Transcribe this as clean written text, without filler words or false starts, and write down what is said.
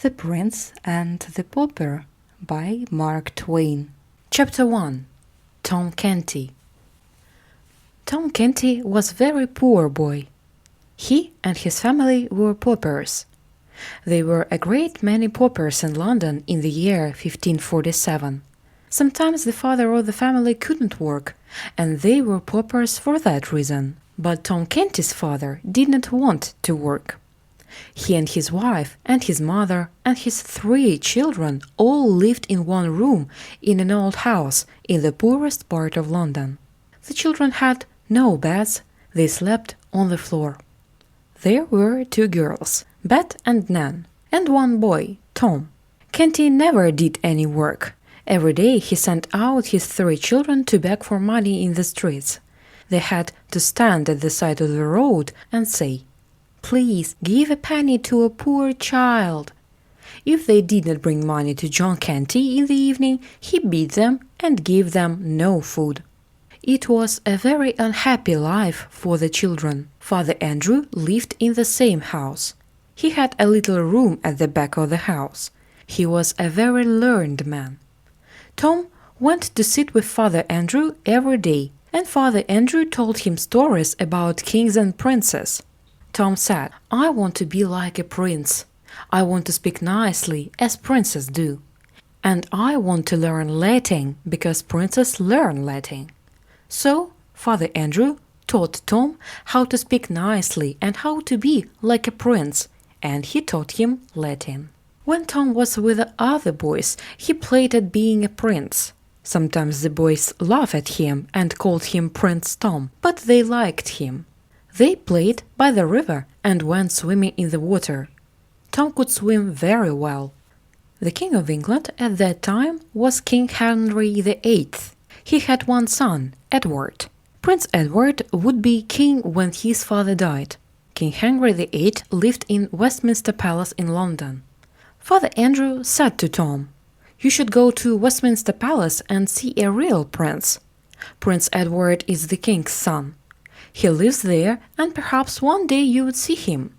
The Prince and the Pauper by Mark Twain. Chapter 1. Tom Canty. Tom Canty was a very poor boy. He and his family were paupers. There were a great many paupers in London in the year 1547. Sometimes the father of the family couldn't work, and they were paupers for that reason. But Tom Canty's father did not want to work. He and his wife and his mother and his 3 children all lived in one room in an old house in the poorest part of London. The children had no beds, they slept on the floor. There were 2 girls, Bet and Nan, and 1 boy, Tom. Canty never did any work. Every day he sent out his 3 children to beg for money in the streets. They had to stand at the side of the road and say, "Please give a penny to a poor child." If they did not bring money to John Canty in the evening, he beat them and gave them no food. It was a very unhappy life for the children. Father Andrew lived in the same house. He had a little room at the back of the house. He was a very learned man. Tom went to sit with Father Andrew every day, and Father Andrew told him stories about kings and princes. Tom said, "I want to be like a prince. I want to speak nicely, as princes do. And I want to learn Latin, because princes learn Latin." So, Father Andrew taught Tom how to speak nicely and how to be like a prince, and he taught him Latin. When Tom was with the other boys, he played at being a prince. Sometimes the boys laughed at him and called him Prince Tom, but they liked him. They played by the river and went swimming in the water. Tom could swim very well. The King of England at that time was King Henry VIII. He had 1 son, Edward. Prince Edward would be king when his father died. King Henry VIII lived in Westminster Palace in London. Father Andrew said to Tom, "You should go to Westminster Palace and see a real prince. Prince Edward is the king's son. He lives there, and perhaps one day you would see him."